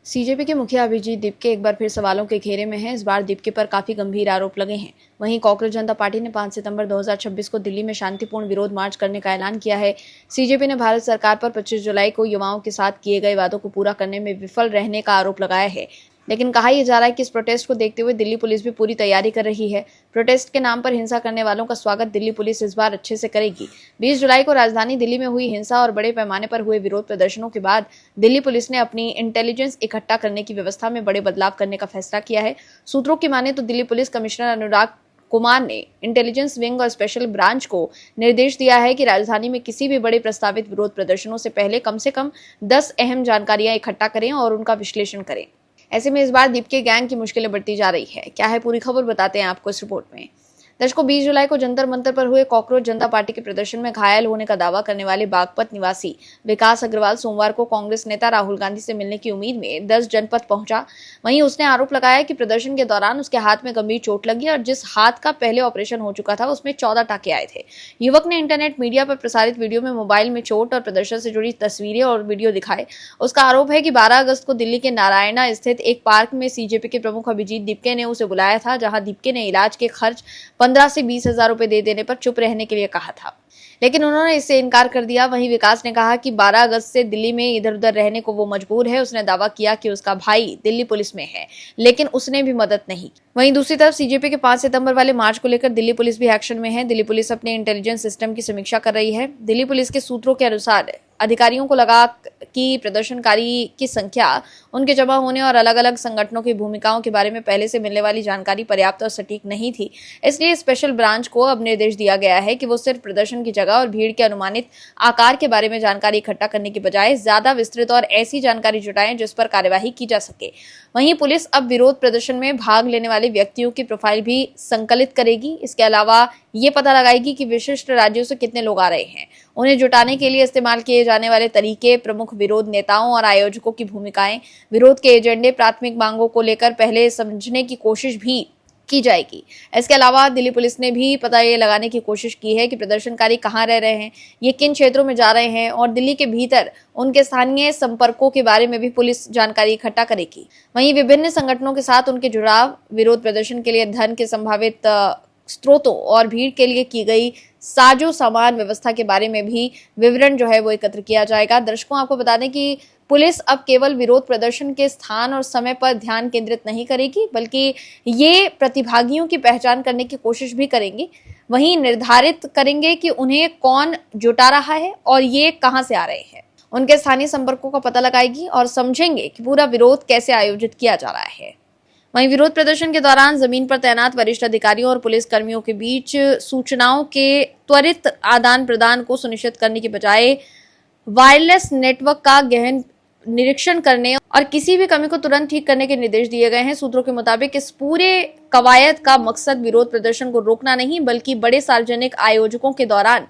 CJP के मुखिया अभिजीत दीपके एक बार फिर सवालों के घेरे में हैं। इस बार दीपके पर काफी गंभीर आरोप लगे हैं। वहीं कांग्रेस जनता पार्टी ने 5 सितंबर 2026 को दिल्ली में शांतिपूर्ण विरोध मार्च करने का ऐलान किया है। सीजेपी ने भारत सरकार पर 25 जुलाई को युवाओं के साथ किए गए वादों को पूरा करने में विफल रहने का आरोप लगाया है। लेकिन कहा यह जा रहा है कि इस प्रोटेस्ट को देखते हुए दिल्ली पुलिस भी पूरी तैयारी कर रही है। प्रोटेस्ट के नाम पर हिंसा करने वालों का स्वागत दिल्ली पुलिस इस बार अच्छे से करेगी। 20 जुलाई को राजधानी दिल्ली में हुई हिंसा और बड़े पैमाने पर हुए विरोध प्रदर्शनों के बाद दिल्ली पुलिस ने अपनी इंटेलिजेंस इकट्ठा करने की व्यवस्था में बड़े बदलाव करने का फैसला किया है। सूत्रों की माने तो दिल्ली पुलिस कमिश्नर अनुराग कुमार ने इंटेलिजेंस विंग और स्पेशल ब्रांच को निर्देश दिया है कि राजधानी में किसी भी बड़े प्रस्तावित विरोध प्रदर्शनों से कम 10 अहम जानकारियां इकट्ठा करें और उनका विश्लेषण करें। ऐसे में इस बार दीपके गैंग की मुश्किलें बढ़ती जा रही है। क्या है पूरी खबर, बताते हैं आपको इस रिपोर्ट में। दर्शकों, 20 जुलाई को जंतर मंतर पर हुए कांग्रेस जनता पार्टी के प्रदर्शन में घायल होने का दावा करने वाले बागपत निवासी विकास अग्रवाल सोमवार को कांग्रेस नेता राहुल गांधी से मिलने की उम्मीद में 10 जनपद पहुंचा। वहीं उसने आरोप लगाया कि प्रदर्शन के दौरान उसके हाथ में गंभीर चोट लगी और जिस हाथ का पहले ऑपरेशन हो चुका था उसमें 14 टाके आए थे। युवक ने इंटरनेट मीडिया पर प्रसारित वीडियो में मोबाइल में चोट और प्रदर्शन से जुड़ी तस्वीरें और वीडियो दिखाए। उसका आरोप है कि 12 अगस्त को दिल्ली के नारायणा स्थित एक पार्क में सीजेपी के प्रमुख अभिजीत दीपके ने उसे बुलाया था, जहां दीपके ने इलाज के खर्च 15 से 20 हजार रुपए दे देने पर चुप रहने के लिए कहा था, लेकिन उन्होंने इससे इनकार कर दिया। वहीं विकास ने कहा कि 12 अगस्त से दिल्ली में इधर उधर रहने को वो मजबूर है। उसने दावा किया कि उसका भाई दिल्ली पुलिस में है, लेकिन उसने भी मदद नहीं की। वहीं दूसरी तरफ सीजेपी के 5 सितंबर वाले मार्च को लेकर दिल्ली पुलिस भी एक्शन में है। दिल्ली पुलिस अपने इंटेलिजेंस सिस्टम की समीक्षा कर रही है। दिल्ली पुलिस के सूत्रों के अनुसार अधिकारियों को लगा कि प्रदर्शनकारी की संख्या, उनके जमा होने और अलग अलग संगठनों की भूमिकाओं के बारे में पहले से मिलने वाली जानकारी पर्याप्त और सटीक नहीं थी। इसलिए स्पेशल ब्रांच को अब निर्देश दिया गया है कि वो सिर्फ प्रदर्शन की जगह और भीड़ के अनुमानित आकार के बारे में जानकारी इकट्ठा करने की बजाय ज्यादा विस्तृत और ऐसी जानकारी जुटाएं जिस पर कार्यवाही की जा सके। वहीं पुलिस अब विरोध प्रदर्शन में भाग लेने वाले व्यक्तियों की प्रोफाइल भी संकलित करेगी। इसके अलावा ये पता लगाएगी कि विशिष्ट राज्यों से कितने लोग आ रहे हैं। उन्हें जुटाने के लिए इस्तेमाल किए जाने वाले तरीके, प्रमुख विरोध नेताओं और आयोजकों की भूमिकाएं, विरोध के एजेंडे, प्राथमिक मांगों को लेकर पहले समझने की कोशिश भी की जाएगी। इसके अलावा दिल्ली पुलिस ने भी पता ये लगाने की कोशिश की है कि प्रदर्शनकारी कहां रह रहे हैं, ये किन क्षेत्रों में जा रहे हैं और दिल्ली के भीतर उनके स्थानीय संपर्कों के बारे में भी पुलिस जानकारी इकट्ठा करेगी। वहीं विभिन्न संगठनों के साथ उनके जुड़ाव, विरोध प्रदर्शन के लिए धन के संभावित स्रोतों और भीड़ के लिए की गई साजो सामान व्यवस्था के बारे में भी विवरण जो है वो एकत्र किया जाएगा। दर्शकों, आपको बता दें कि पुलिस अब केवल विरोध प्रदर्शन के स्थान और समय पर ध्यान केंद्रित नहीं करेगी, बल्कि ये प्रतिभागियों की पहचान करने की कोशिश भी करेंगी। वहीं निर्धारित करेंगे कि उन्हें कौन जुटा रहा है और ये कहां से आ रहे हैं। उनके स्थानीय संपर्कों का पता लगाएगी और समझेंगे कि पूरा विरोध कैसे आयोजित किया जा रहा है। वहीं विरोध प्रदर्शन के दौरान जमीन पर तैनात वरिष्ठ अधिकारियों और पुलिस कर्मियों के बीच सूचनाओं के त्वरित आदान प्रदान को सुनिश्चित करने के बजाय वायरलेस नेटवर्क का गहन निरीक्षण करने और किसी भी कमी को तुरंत ठीक करने के निर्देश दिए गए हैं। सूत्रों के मुताबिक इस पूरे कवायद का मकसद विरोध प्रदर्शन को रोकना नहीं, बल्कि बड़े सार्वजनिक आयोजकों के दौरान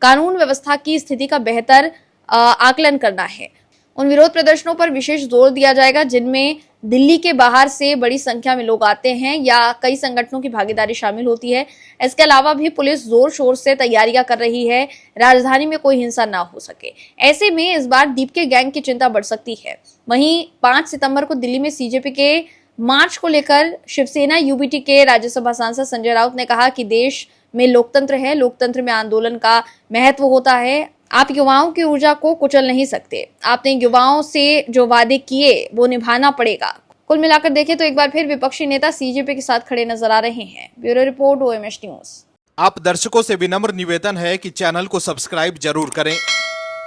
कानून व्यवस्था की स्थिति का बेहतर आकलन करना है। उन विरोध प्रदर्शनों पर विशेष जोर दिया जाएगा जिनमें दिल्ली के बाहर से बड़ी संख्या में लोग आते हैं या कई संगठनों की भागीदारी शामिल होती है। इसके अलावा भी पुलिस जोर शोर से तैयारियां कर रही है, राजधानी में कोई हिंसा ना हो सके। ऐसे में इस बार दीपके गैंग की चिंता बढ़ सकती है। वहीं 5 सितंबर को दिल्ली में सीजेपी के मार्च को लेकर शिवसेना यूबीटी के राज्यसभा सांसद संजय राउत ने कहा कि देश में लोकतंत्र है, लोकतंत्र में आंदोलन का महत्व होता है। आप युवाओं की ऊर्जा को कुचल नहीं सकते। आपने युवाओं से जो वादे किए वो निभाना पड़ेगा। कुल मिलाकर देखें तो एक बार फिर विपक्षी नेता सीजेपी के साथ खड़े नजर आ रहे हैं। Bureau report, OMS news. आप दर्शकों से विनम्र निवेदन है कि चैनल को सब्सक्राइब जरूर करें